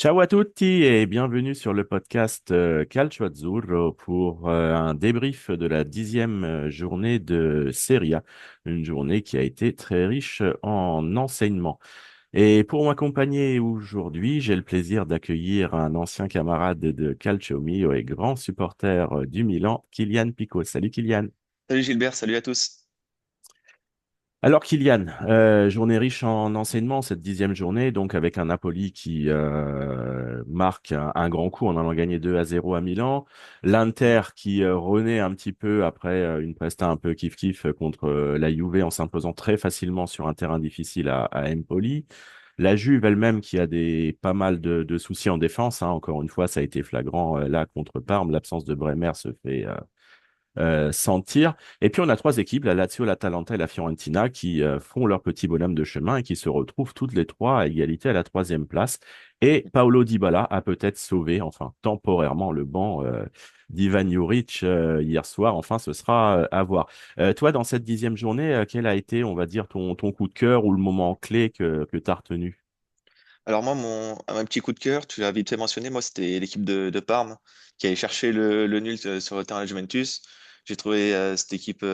Ciao à tutti et bienvenue sur le podcast Calcio Azzurro pour un débrief de la 10e journée de Serie A, une journée qui a été très riche en enseignements. Et pour m'accompagner aujourd'hui, j'ai le plaisir d'accueillir un ancien camarade de Calcio Mio et grand supporter du Milan, Kylian Pico. Salut Kylian. Salut Gilbert, salut à tous. Alors Kylian, journée riche en enseignements, cette 10e journée, donc avec un Napoli qui marque un grand coup en allant gagner 2-0 à Milan, l'Inter qui renaît un petit peu après une presta un peu kiff-kiff contre la Juve en s'imposant très facilement sur un terrain difficile à Empoli, la Juve elle-même qui a pas mal de soucis en défense, hein. Encore une fois, ça a été flagrant là contre Parme, l'absence de Bremer se fait sentir. Et puis on a trois équipes, la Lazio, l'Atalanta et la Fiorentina, qui font leur petit bonhomme de chemin et qui se retrouvent toutes les trois à égalité à la troisième place. Et Paolo Dybala a peut-être sauvé, enfin temporairement, le banc d'Ivan Juric hier soir. Enfin, ce sera à voir. Toi, dans cette 10e journée, quel a été, on va dire, ton coup de cœur ou le moment clé que tu as retenu? Alors moi, un petit coup de cœur, tu l'as vite fait mentionné, moi c'était l'équipe de Parme qui allait chercher le nul sur le terrain de la Juventus. J'ai trouvé cette équipe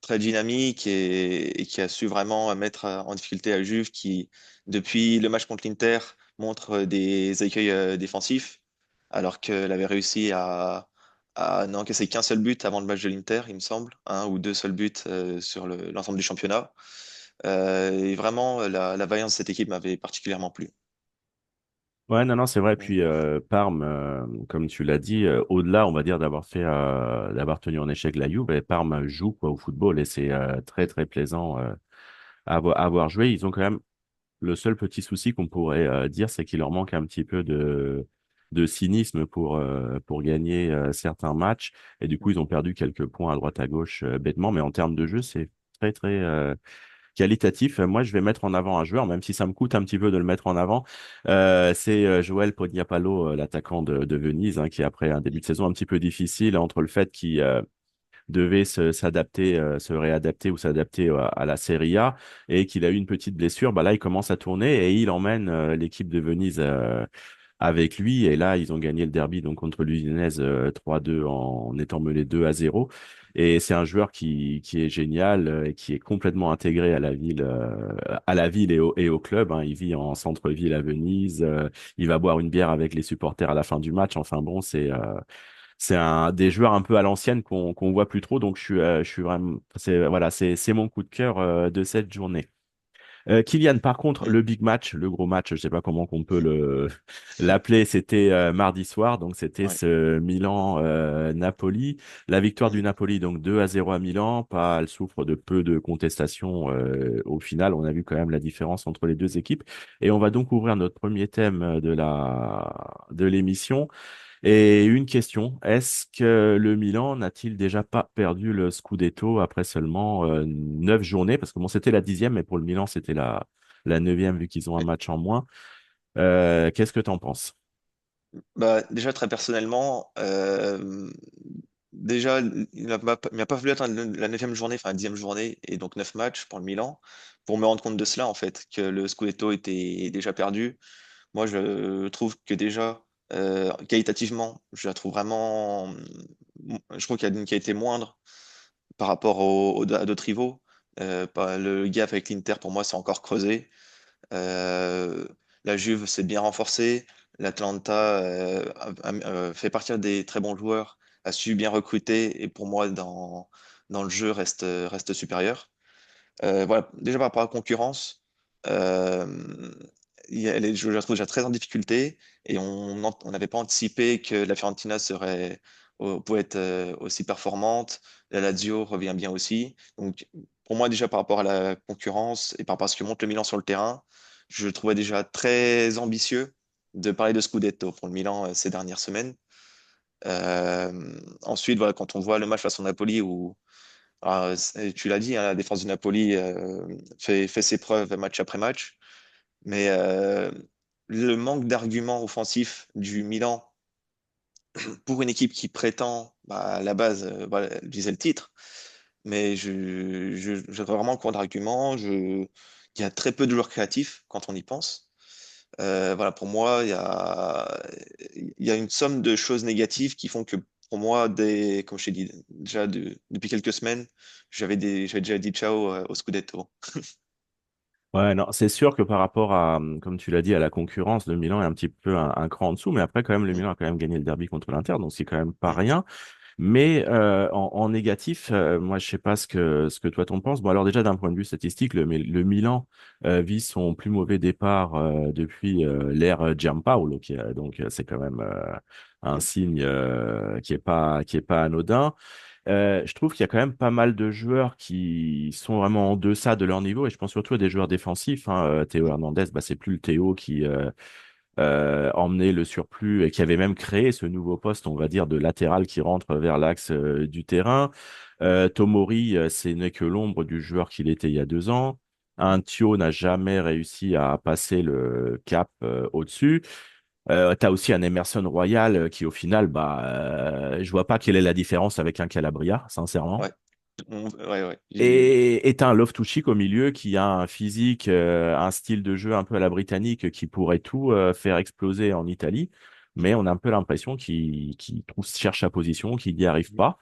très dynamique et qui a su vraiment mettre en difficulté la Juve qui, depuis le match contre l'Inter, montre des écueils défensifs alors qu'elle avait réussi à n'encaisser qu'un seul but avant le match de l'Inter, il me semble, un ou deux seuls buts sur l'ensemble du championnat. Et vraiment, la vaillance de cette équipe m'avait particulièrement plu. Ouais, non, non, c'est vrai. Puis Parme, comme tu l'as dit, au-delà, on va dire, d'avoir tenu en échec la Juve, Parme joue quoi au football et c'est très très plaisant à avoir joué. Ils ont quand même le seul petit souci qu'on pourrait dire, c'est qu'il leur manque un petit peu de cynisme pour gagner certains matchs. Et du coup, ils ont perdu quelques points à droite à gauche bêtement. Mais en termes de jeu, c'est très très qualitatif. Moi, je vais mettre en avant un joueur, même si ça me coûte un petit peu de le mettre en avant. C'est Joël Podiapalo, l'attaquant de Venise, hein, qui après un début de saison un petit peu difficile entre le fait qu'il devait s'adapter, se réadapter ou s'adapter à la Serie A et qu'il a eu une petite blessure. Bah là, il commence à tourner et il emmène l'équipe de Venise avec lui. Et là, ils ont gagné le derby donc contre l'Udinese 3-2 en étant mené 2-0. Et c'est un joueur qui est génial et qui est complètement intégré à la ville et au club, hein. Il vit en centre-ville à Venise. Il va boire une bière avec les supporters à la fin du match. Enfin bon, c'est un des joueurs un peu à l'ancienne qu'on voit plus trop. Donc je suis vraiment, c'est voilà, c'est mon coup de cœur de cette journée. Kylian, par contre, Mm. le big match, le gros match, je sais pas comment qu'on peut le l'appeler, c'était mardi soir, donc c'était Ouais. ce Milan-Napoli. La victoire Mm. du Napoli, donc 2-0 à Milan, pas, elle souffre de peu de contestations au final. On a vu quand même la différence entre les deux équipes. Et on va donc ouvrir notre premier thème de l'émission. Et une question, est-ce que le Milan n'a-t-il déjà pas perdu le Scudetto après seulement 9 journées? Parce que bon, c'était la 10e, mais pour le Milan, c'était la 9e vu qu'ils ont un Ouais. match en moins. Qu'est-ce que tu en penses? Bah, déjà, très personnellement, déjà, il m'a pas fallu attendre la neuvième journée, enfin la dixième journée, et donc 9 matchs pour le Milan, pour me rendre compte de cela, en fait, que le Scudetto était déjà perdu. Moi, je trouve que déjà, qualitativement, je la trouve vraiment, je trouve qu'elle a une qualité moindre par rapport à d'autres rivaux. Le gap avec l'Inter, pour moi, c'est encore creusé. Euh, la Juve s'est bien renforcée. L'Atalanta fait partir des très bons joueurs, a su bien recruter et pour moi, dans le jeu, reste supérieur. Voilà. Déjà par rapport à la concurrence, euh, je la trouve déjà très en difficulté et on n'avait pas anticipé que la Fiorentina pouvait être aussi performante. La Lazio revient bien aussi. Donc pour moi déjà par rapport à la concurrence et par rapport à ce que montre le Milan sur le terrain, je le trouvais déjà très ambitieux de parler de Scudetto pour le Milan ces dernières semaines. Ensuite, voilà, quand on voit le match face au Napoli où tu l'as dit, hein, la défense du Napoli fait ses preuves match après match, mais le manque d'arguments offensifs du Milan pour une équipe qui prétend, bah, à la base, voilà, elle visait le titre, mais je trouve vraiment court d'arguments. Il y a très peu de joueurs créatifs quand on y pense. Voilà, pour moi, il y a une somme de choses négatives qui font que pour moi, comme je t'ai dit, déjà depuis quelques semaines, j'avais déjà dit ciao au Scudetto. Ouais, non, c'est sûr que par rapport à, comme tu l'as dit, à la concurrence, le Milan est un petit peu un cran en dessous, mais après, quand même, le Mm, Milan a quand même gagné le derby contre l'Inter, donc c'est quand même pas mm, rien. Mais en négatif, moi, je sais pas ce que toi t'en penses. Bon, alors déjà, d'un point de vue statistique, le Milan vit son plus mauvais départ depuis l'ère Giampaolo, donc c'est quand même un mm, signe qui est pas anodin. Je trouve qu'il y a quand même pas mal de joueurs qui sont vraiment en deçà de leur niveau, et je pense surtout à des joueurs défensifs, hein. Théo mm, Hernandez, bah, c'est plus le Théo qui emmenait le surplus et qui avait même créé ce nouveau poste, on va dire, de latéral qui rentre vers l'axe du terrain. Tomori, c'est n'est que l'ombre du joueur qu'il était il y a 2 ans. Un Thio n'a jamais réussi à passer le cap au-dessus. T'as aussi un Emerson Royal qui, au final, bah, je vois pas quelle est la différence avec un Calabria, sincèrement. ouais. Ouais, ouais. Et t'as un Loftus-Cheek au milieu qui a un physique, un style de jeu un peu à la britannique qui pourrait tout faire exploser en Italie, mais on a un peu l'impression qu'il cherche sa position, qu'il n'y arrive pas.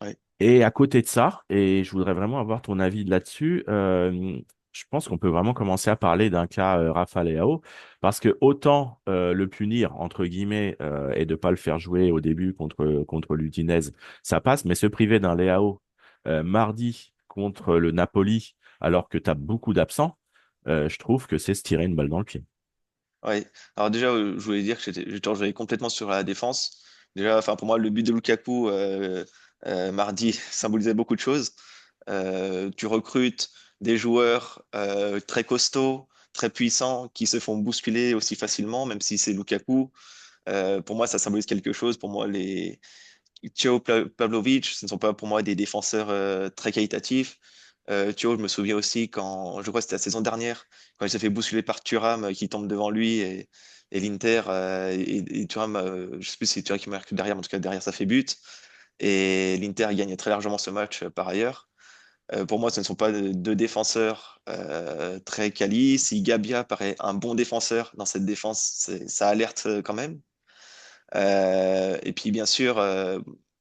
Ouais, Et à côté de ça, et je voudrais vraiment avoir ton avis là-dessus, je pense qu'on peut vraiment commencer à parler d'un cas Rafa Leao, parce que autant le punir, entre guillemets, et de pas le faire jouer au début contre l'Udinese, ça passe, mais se priver d'un Leao mardi contre le Napoli, alors que tu as beaucoup d'absents, je trouve que c'est se tirer une balle dans le pied. ouais. Alors déjà, je voulais dire que je te rejoignais complètement sur la défense. Déjà, enfin pour moi, le but de Lukaku mardi symbolisait beaucoup de choses. Tu recrutes des joueurs très costauds, très puissants, qui se font bousculer aussi facilement, même si c'est Lukaku. Pour moi, ça symbolise quelque chose. Pour moi, les Thiago Pavlovic, ce ne sont pas pour moi des défenseurs très qualitatifs. Thio, je me souviens aussi quand, je crois que c'était la saison dernière, quand il s'est fait bousculer par Thuram qui tombe devant lui et l'Inter, et Thuram, je sais plus si c'est Thuram qui marque derrière, mais en tout cas derrière ça fait but. Et l'Inter gagne très largement ce match par ailleurs. Pour moi, ce ne sont pas deux défenseurs très quali. Si Gabia paraît un bon défenseur dans cette défense, ça alerte quand même. Et puis, bien sûr,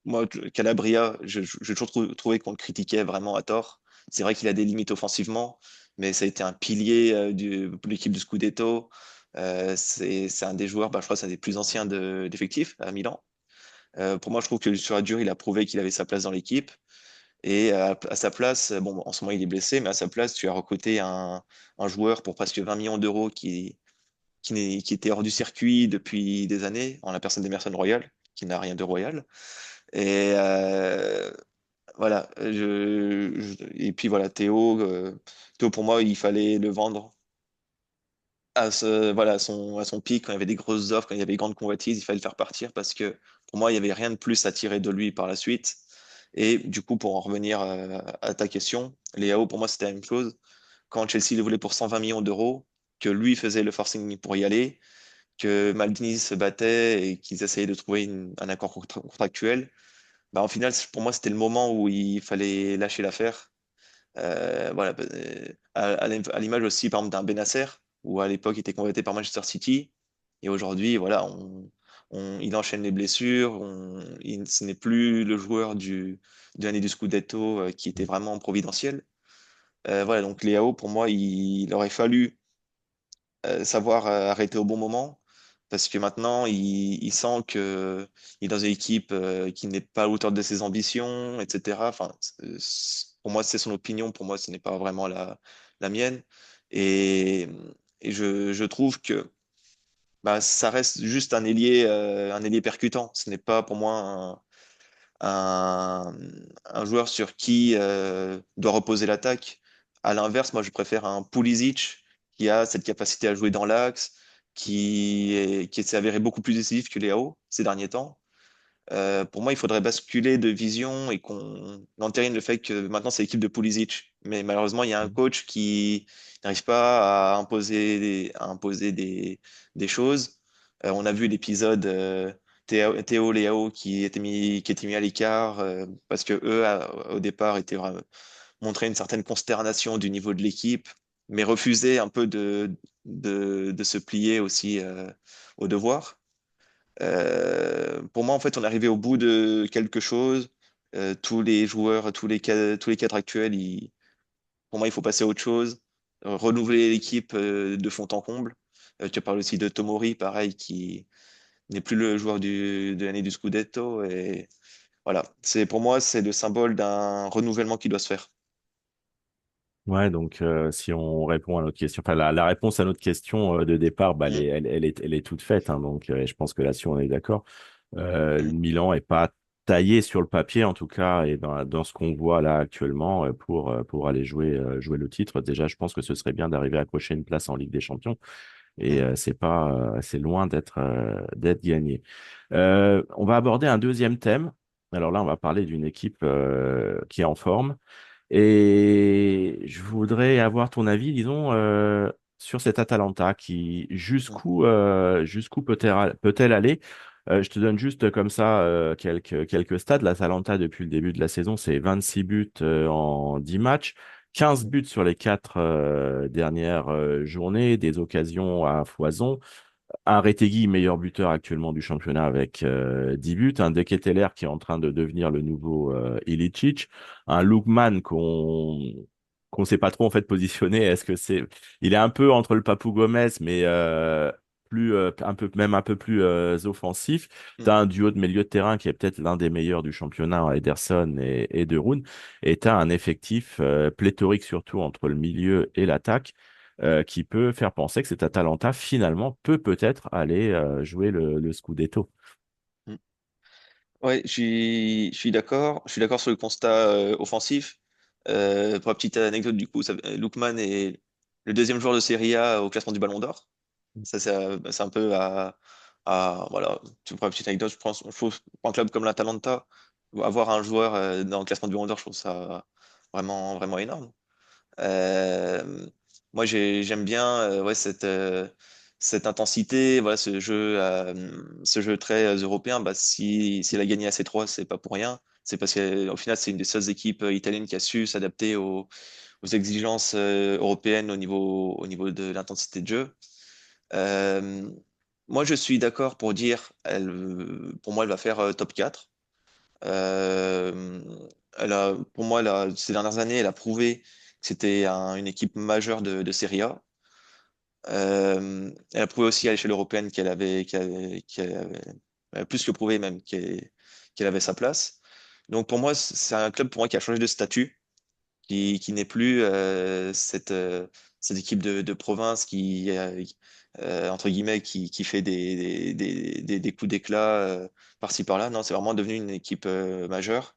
moi, Calabria, j'ai toujours trouvé qu'on le critiquait vraiment à tort. C'est vrai qu'il a des limites offensivement, mais ça a été un pilier de l'équipe du Scudetto. C'est un des joueurs, bah, je crois, que c'est un des plus anciens d'effectifs à Milan. Pour moi, je trouve que sur la durée, il a prouvé qu'il avait sa place dans l'équipe. Et à sa place, bon, en ce moment, il est blessé, mais à sa place, tu as recruté un joueur pour presque 20 millions d'euros qui était hors du circuit depuis des années, en la personne d'Emerson Royal, qui n'a rien de royal. Et voilà, et puis voilà, Théo, pour moi, il fallait le vendre voilà, à son pic, quand il y avait des grosses offres, quand il y avait des grandes convoitises, il fallait le faire partir parce que pour moi, il n'y avait rien de plus à tirer de lui par la suite. Et du coup, pour en revenir à ta question, Léao, pour moi, c'était la même chose. Quand Chelsea le voulait pour 120 millions d'euros, que lui faisait le forcing pour y aller, que Maldini se battait et qu'ils essayaient de trouver un accord contractuel, bah, en final, pour moi, c'était le moment où il fallait lâcher l'affaire. Voilà, à l'image aussi, par exemple, d'un Benacer, où à l'époque, il était convoité par Manchester City. Et aujourd'hui, voilà, il enchaîne les blessures. Ce n'est plus le joueur de l'année du Scudetto qui était vraiment providentiel. Voilà, donc Léao, pour moi, il aurait fallu savoir arrêter au bon moment, parce que maintenant, il sent que il est dans une équipe qui n'est pas à la hauteur de ses ambitions, etc. Enfin, pour moi, c'est son opinion, pour moi, ce n'est pas vraiment la mienne. Et, et je trouve que bah, ça reste juste un ailier percutant. Ce n'est pas pour moi un, un joueur sur qui doit reposer l'attaque. À l'inverse, moi, je préfère un Pulisic qui a cette capacité à jouer dans l'axe, qui s'est avéré beaucoup plus décisif que Léao ces derniers temps. Pour moi, il faudrait basculer de vision et qu'on entérine le fait que maintenant, c'est l'équipe de Pulisic. Mais malheureusement, il y a un coach qui n'arrive pas à imposer des choses. On a vu l'épisode Théo Léao qui était mis à l'écart parce que eux, au départ, montraient une certaine consternation du niveau de l'équipe. mais refuser un peu de se plier aussi au devoir. Pour moi, en fait, on est arrivé au bout de quelque chose. Tous les joueurs, tous les cadres actuels, pour moi, il faut passer à autre chose, renouveler l'équipe de fond en comble. Tu parles aussi de Tomori, pareil, qui n'est plus le joueur de l'année du Scudetto. Et voilà, pour moi, c'est le symbole d'un renouvellement qui doit se faire. Ouais, donc si on répond à notre question, enfin la réponse à notre question de départ, bah, Mm, elle est toute faite, hein, donc je pense que là-dessus on est d'accord. Le mm, Milan est pas taillé sur le papier en tout cas, et dans ce qu'on voit là actuellement pour aller jouer le titre. Déjà, je pense que ce serait bien d'arriver à cocher une place en Ligue des Champions, et mm, c'est loin d'être gagné. On va aborder un deuxième thème. Alors là, on va parler d'une équipe qui est en forme. Et je voudrais avoir ton avis, disons, sur cette Atalanta qui mm, jusqu'où peut-elle aller? Je te donne juste comme ça quelques stats. L'Atalanta, depuis le début de la saison, c'est 26 buts en 10 matchs, 15 mm, buts sur les 4 dernières journées, des occasions à foison. Un Retegui, meilleur buteur actuellement du championnat avec 10 buts. Un De Ketelaere qui est en train de devenir le nouveau Ilicic. Un Lookman qu'on sait pas trop en fait positionner. Est-ce que c'est... Il est un peu entre le Papou Gomez, mais un peu plus offensif. Tu mm, as un duo de milieu de terrain qui est peut-être l'un des meilleurs du championnat, Ederson et De Roon. Et tu as un effectif pléthorique surtout entre le milieu et l'attaque qui peut faire penser que cet Atalanta, finalement, peut-être aller jouer le Scudetto. mm. Ouais, je suis d'accord. Je suis d'accord sur le constat offensif. Pour la petite anecdote, du coup, Lookman est le deuxième joueur de Serie A au classement du Ballon d'Or. Ça, c'est un peu voilà. Pour la petite anecdote, je trouve pour un club comme l'Atalanta, avoir un joueur dans le classement du Ballon d'Or, je trouve ça vraiment, vraiment énorme. Euh, Moi, j'aime bien ouais, cette intensité, voilà, ce jeu très européen. Bah, si elle a gagné à C3, c'est pas pour rien. C'est parce qu'au final, c'est une des seules équipes italiennes qui a su s'adapter aux exigences européennes au niveau de l'intensité de jeu. Euh, Moi, je suis d'accord pour dire, pour moi, elle va faire top 4. Euh, pour moi, ces dernières années, elle a prouvé que c'était une équipe majeure de Serie A. Elle a prouvé aussi à l'échelle européenne qu'elle avait plus que prouvé même qu'elle avait sa place. Donc pour moi, c'est un club pour moi qui a changé de statut, qui n'est plus cette équipe de province entre guillemets, qui fait des coups d'éclat par-ci par-là. Non, c'est vraiment devenu une équipe majeure.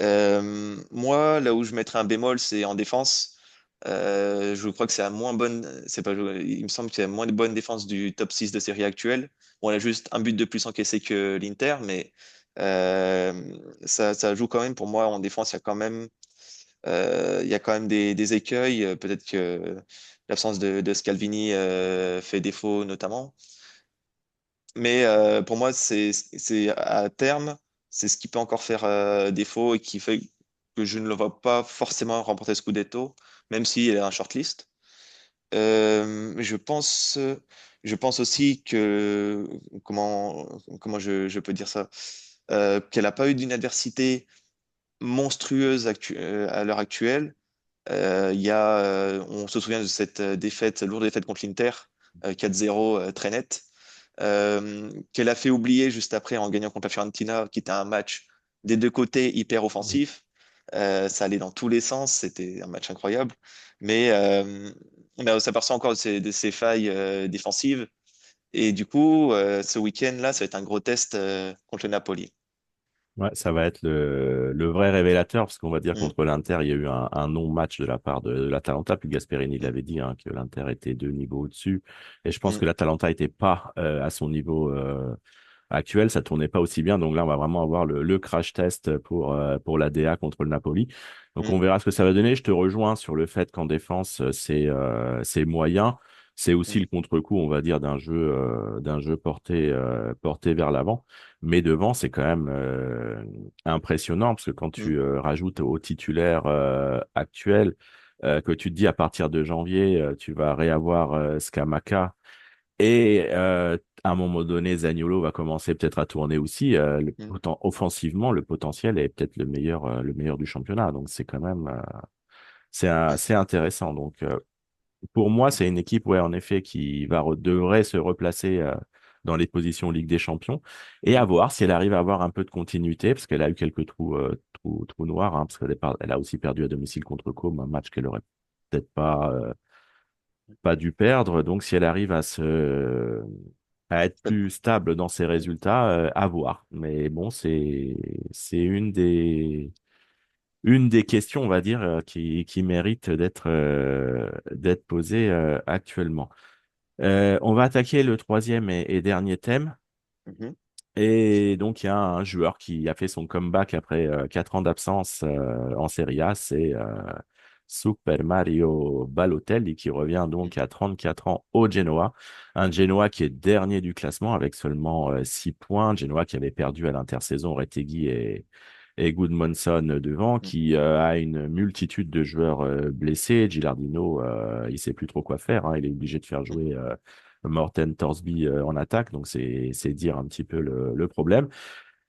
Moi, là où je mettrais un bémol, c'est en défense. Je crois que c'est la moins bonne. C'est pas, il me semble que c'est la moins bonne défense du top 6 de série actuelle. Bon, on a juste un but de plus encaissé que l'Inter, mais euh, ça joue quand même. Pour moi, en défense, il y a quand même des écueils. Peut-être que l'absence de Scalvini fait défaut, notamment. Mais pour moi, c'est à terme, c'est ce qui peut encore faire défaut et qui fait que je ne le vois pas forcément remporter Scudetto, même s'il est un shortlist. Je pense aussi que, comment je peux dire ça, qu'elle n'a pas eu d'une adversité monstrueuse à l'heure actuelle. On se souvient de cette lourde défaite contre l'Inter, 4-0 très nette, qu'elle a fait oublier juste après en gagnant contre la Fiorentina, qui était un match des deux côtés hyper offensif. Ça allait dans tous les sens, c'était un match incroyable. Mais on s'aperçoit encore de ces failles défensives. Et du coup, ce week-end-là, ça va être un gros test contre le Napoli. Ouais, ça va être le vrai révélateur, parce qu'on va dire Mm, contre l'Inter, il y a eu un non-match de la part de l'Atalanta, puis Gasperini mm, l'avait dit, hein, que l'Inter était 2 niveaux au-dessus. Et je pense mm, que l'Atalanta n'était pas à son niveau actuel, ça tournait pas aussi bien. Donc là, on va vraiment avoir le crash test pour l'ADA contre le Napoli. Donc on mm, verra ce que ça va donner. Je te rejoins sur le fait qu'en défense, c'est moyen. C'est aussi mm, le contre-coup, on va dire, d'un jeu porté vers l'avant. Mais devant, c'est quand même impressionnant parce que quand mm, tu rajoutes au titulaire actuel que tu te dis à partir de janvier, tu vas réavoir Scamacca et à un moment donné, Zaniolo va commencer peut-être à tourner aussi. Mm. Offensivement, le potentiel est peut-être le meilleur du championnat. Donc c'est quand même Ouais. c'est intéressant. Donc pour moi, c'est une équipe, ouais, en effet, qui devrait se replacer dans les positions Ligue des Champions et à Mm. voir si elle arrive à avoir un peu de continuité, parce qu'elle a eu quelques trous noirs, hein, parce elle a aussi perdu à domicile contre Com, un match qu'elle aurait peut-être pas dû perdre. Donc, si elle arrive à être plus stable dans ses Mm. résultats, à voir. Mais bon, c'est une des questions, on va dire, qui mérite d'être posée actuellement. On va attaquer le troisième et dernier thème. Mhm. Et donc, il y a un joueur qui a fait son comeback après 4 ans d'absence en Serie A, c'est Super Mario Balotelli qui revient Mm. donc à 34 ans au Genoa. Un Genoa qui est dernier du classement avec seulement 6 points. Genoa qui avait perdu à l'intersaison Retegui et Goodmanson devant, Mm. qui a une multitude de joueurs blessés. Gilardino, il sait plus trop quoi faire, hein. Il est obligé de faire Mm. jouer Morten Torsby en attaque, donc c'est dire un petit peu le problème.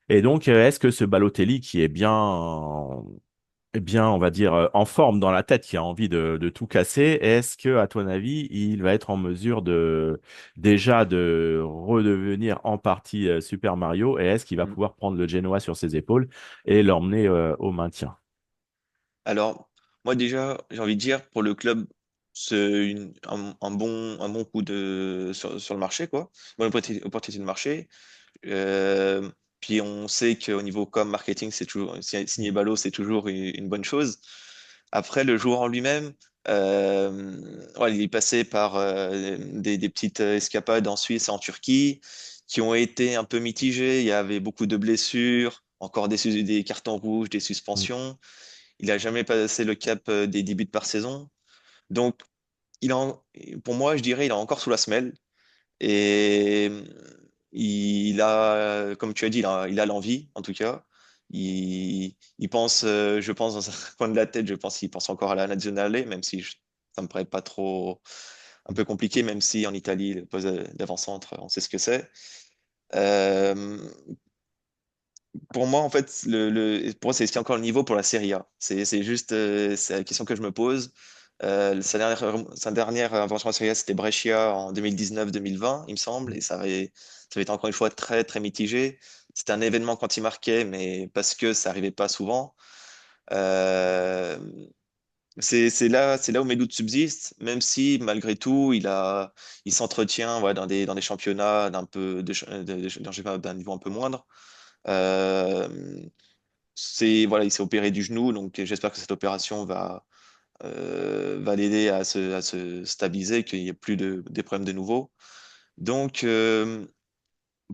Et donc, est-ce que ce Balotelli qui est bien, on va dire, en forme dans la tête, qui a envie de tout casser, est-ce que, à ton avis, il va être en mesure déjà de redevenir en partie Super Mario, et est-ce qu'il va Mm. pouvoir prendre le Genoa sur ses épaules et l'emmener au maintien? Alors, moi déjà, j'ai envie de dire, pour le club, c'est un bon coup sur le marché, quoi. Bonne opportunité de marché. Euh, Puis on sait qu'au niveau marketing, c'est toujours signer Ballot, c'est toujours une bonne chose. Après, le joueur en lui-même, ouais, il est passé par des petites escapades en Suisse et en Turquie qui ont été un peu mitigées. Il y avait beaucoup de blessures, encore des cartons rouges, des Mm. suspensions. Il n'a jamais passé le cap des 10 buts par saison. Donc, pour moi, je dirais, il est encore sous la semelle. Et il a, comme tu as dit, il a l'envie, en tout cas. Il pense, je pense, dans un coin de la tête, je pense qu'il pense encore à la Nazionale, même si ça me paraît pas trop, un peu compliqué, même si en Italie, le poste d'avant-centre, on sait ce que c'est. Euh, pour moi, en fait, pour moi, c'est encore le niveau pour la Serie A. C'est juste, c'est la question que je me pose. Sa dernière intervention en Serie A, c'était Brescia en 2019-2020, il me semble, et ça avait été encore une fois très, très mitigé. C'était un événement quand il marquait, mais parce que ça arrivait pas souvent. Euh, c'est là où mes doutes subsistent, même si malgré tout, il s'entretient, ouais, dans des championnats d'un niveau un peu moindre. Euh, voilà, il s'est opéré du genou, donc j'espère que cette opération va l'aider à se stabiliser, qu'il n'y ait plus des problèmes de nouveau. Donc,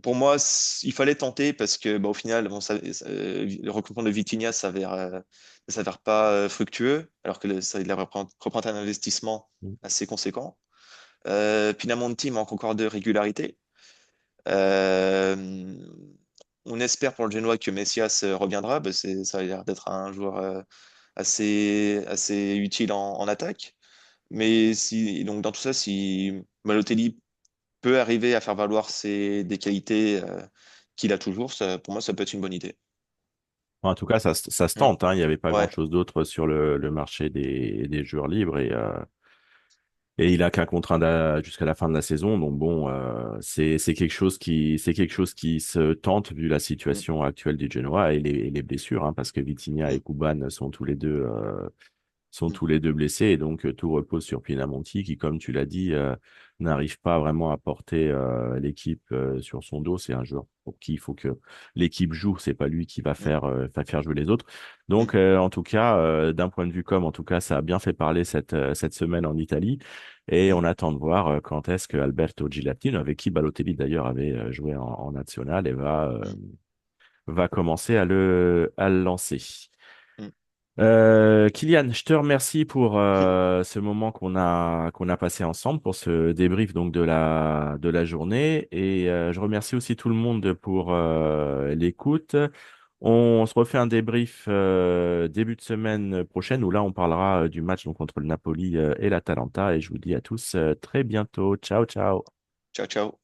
pour moi, il fallait tenter parce que, bah, au final, bon, le recrutement de Vitinha ne s'avère pas fructueux, alors que il représente un investissement Mm. assez conséquent. Pinamonti manque encore de régularité. Euh, on espère pour le Genoa que Messias reviendra. Bah, ça a l'air d'être un joueur assez utile en attaque. Mais donc dans tout ça, si Balotelli peut arriver à faire valoir des qualités qu'il a toujours, pour moi, ça peut être une bonne idée. En tout cas, ça se Mm. tente, hein. Il n'y avait pas Ouais. grand-chose d'autre sur le marché des joueurs libres et il a qu'un contrat jusqu'à la fin de la saison. Donc bon, c'est quelque chose qui se tente vu la Mm. situation actuelle du Genoa et les blessures, hein, parce que Vitinha Mm. et Kuban sont tous les deux blessés et donc tout repose sur Pinamonti qui, comme tu l'as dit, n'arrive pas vraiment à porter l'équipe sur son dos. C'est un joueur pour qui il faut que l'équipe joue. C'est pas lui qui Mm. va faire jouer les autres. Mm. Donc, en tout cas, d'un point de vue en tout cas, ça a bien fait parler cette semaine en Italie. Et Mm. on attend de voir quand est-ce que Alberto Gilardino, avec qui Balotelli d'ailleurs avait joué en national, et Mm. va commencer à le lancer. Mm. Kylian, je te remercie pour ce moment qu'on a passé ensemble pour ce débrief donc de la journée et je remercie aussi tout le monde pour l'écoute. On se refait un débrief début de semaine prochaine où là, on parlera du match donc, contre le Napoli et l'Atalanta. Et je vous dis à tous très bientôt. Ciao, ciao. Ciao, ciao.